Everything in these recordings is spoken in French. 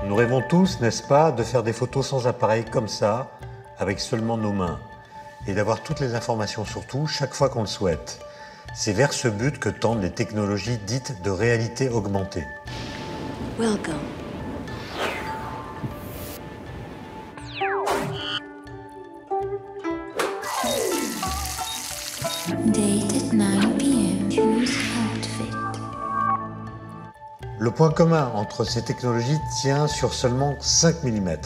Nous rêvons tous, n'est-ce pas, de faire des photos sans appareil comme ça, avec seulement nos mains, et d'avoir toutes les informations sur tout chaque fois qu'on le souhaite. C'est vers ce but que tendent les technologies dites de réalité augmentée. Welcome. Date at 9 p.m. Choose outfit. Le point commun entre ces technologies tient sur seulement 5 mm.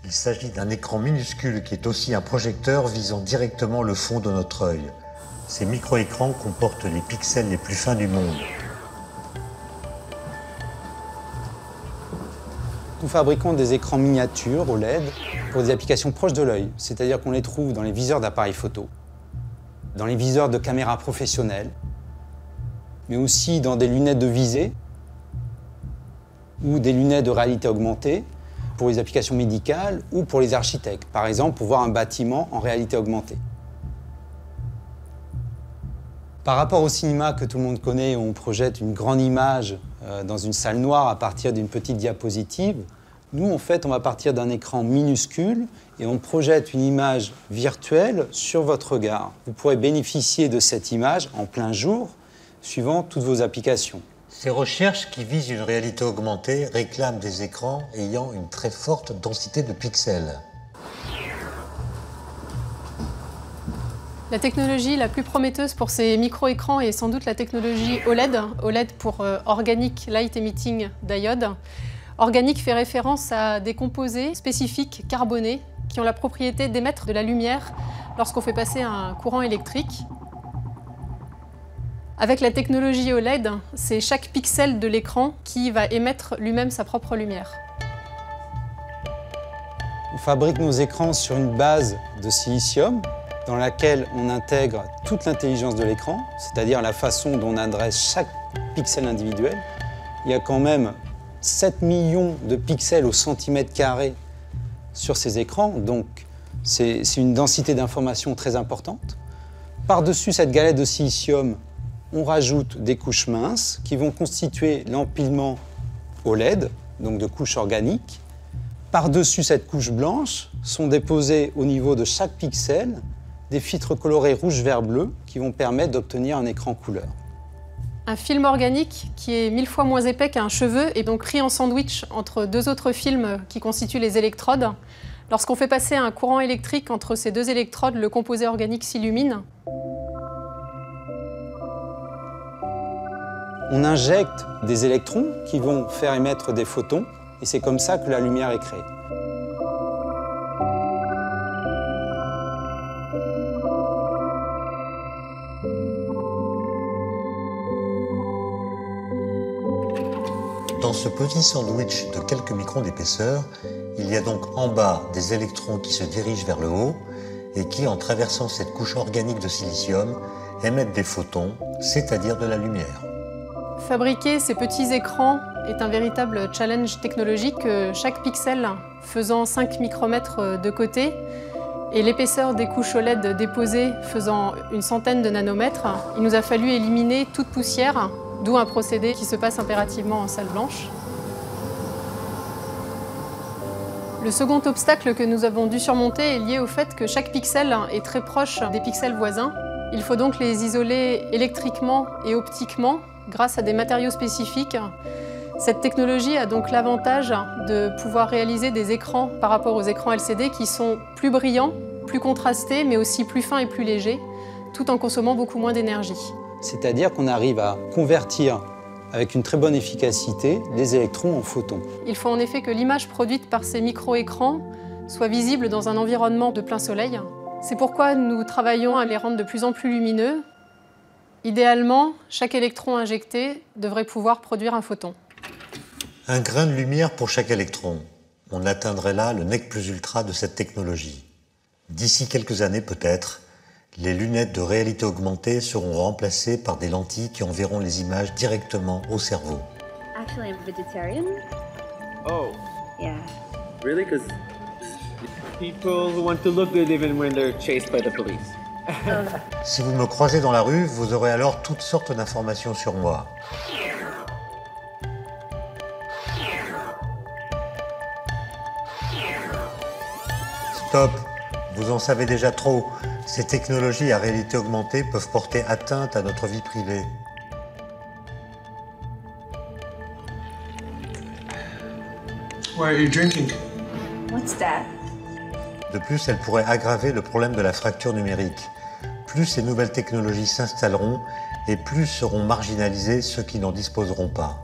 Il s'agit d'un écran minuscule qui est aussi un projecteur visant directement le fond de notre œil. Ces micro-écrans comportent les pixels les plus fins du monde. Nous fabriquons des écrans miniatures OLED pour des applications proches de l'œil, c'est-à-dire qu'on les trouve dans les viseurs d'appareils photo, dans les viseurs de caméras professionnelles, mais aussi dans des lunettes de visée ou des lunettes de réalité augmentée pour les applications médicales ou pour les architectes, par exemple pour voir un bâtiment en réalité augmentée. Par rapport au cinéma que tout le monde connaît, où on projette une grande image dans une salle noire à partir d'une petite diapositive, nous, en fait, on va partir d'un écran minuscule et on projette une image virtuelle sur votre regard. Vous pourrez bénéficier de cette image en plein jour, suivant toutes vos applications. Ces recherches qui visent une réalité augmentée réclament des écrans ayant une très forte densité de pixels. La technologie la plus prometteuse pour ces micro-écrans est sans doute la technologie OLED. OLED pour Organic Light Emitting Diode. Organic fait référence à des composés spécifiques carbonés qui ont la propriété d'émettre de la lumière lorsqu'on fait passer un courant électrique. Avec la technologie OLED, c'est chaque pixel de l'écran qui va émettre lui-même sa propre lumière. On fabrique nos écrans sur une base de silicium dans laquelle on intègre toute l'intelligence de l'écran, c'est-à-dire la façon dont on adresse chaque pixel individuel. Il y a quand même 7 millions de pixels au centimètre carré sur ces écrans, donc c'est une densité d'information très importante. Par-dessus cette galette de silicium, on rajoute des couches minces qui vont constituer l'empilement OLED, donc de couches organiques. Par-dessus cette couche blanche sont déposés au niveau de chaque pixel des filtres colorés rouge, vert, bleu qui vont permettre d'obtenir un écran couleur. Un film organique qui est 1000 fois moins épais qu'un cheveu est donc pris en sandwich entre deux autres films qui constituent les électrodes. Lorsqu'on fait passer un courant électrique entre ces deux électrodes, le composé organique s'illumine. On injecte des électrons qui vont faire émettre des photons et c'est comme ça que la lumière est créée. Dans ce petit sandwich de quelques microns d'épaisseur, il y a donc en bas des électrons qui se dirigent vers le haut et qui, en traversant cette couche organique de silicium, émettent des photons, c'est-à-dire de la lumière. Fabriquer ces petits écrans est un véritable challenge technologique. Chaque pixel faisant 5 micromètres de côté et l'épaisseur des couches OLED déposées faisant une centaine de nanomètres, il nous a fallu éliminer toute poussière, d'où un procédé qui se passe impérativement en salle blanche. Le second obstacle que nous avons dû surmonter est lié au fait que chaque pixel est très proche des pixels voisins. Il faut donc les isoler électriquement et optiquement grâce à des matériaux spécifiques. Cette technologie a donc l'avantage de pouvoir réaliser des écrans par rapport aux écrans LCD qui sont plus brillants, plus contrastés, mais aussi plus fins et plus légers, tout en consommant beaucoup moins d'énergie. C'est-à-dire qu'on arrive à convertir avec une très bonne efficacité les électrons en photons. Il faut en effet que l'image produite par ces micro-écrans soit visible dans un environnement de plein soleil. C'est pourquoi nous travaillons à les rendre de plus en plus lumineux. Idéalement, chaque électron injecté devrait pouvoir produire un photon. Un grain de lumière pour chaque électron. On atteindrait là le nec plus ultra de cette technologie. D'ici quelques années peut-être, les lunettes de réalité augmentée seront remplacées par des lentilles qui enverront les images directement au cerveau. Actually, I'm vegetarian. Oh, Yeah. really? Because people who want to look good even when they're chased by the police. Si vous me croisez dans la rue, vous aurez alors toutes sortes d'informations sur moi. Stop! Vous en savez déjà trop. Ces technologies à réalité augmentée peuvent porter atteinte à notre vie privée. Why are you drinking? What's that? De plus, elles pourraient aggraver le problème de la fracture numérique. Plus ces nouvelles technologies s'installeront et plus seront marginalisés ceux qui n'en disposeront pas.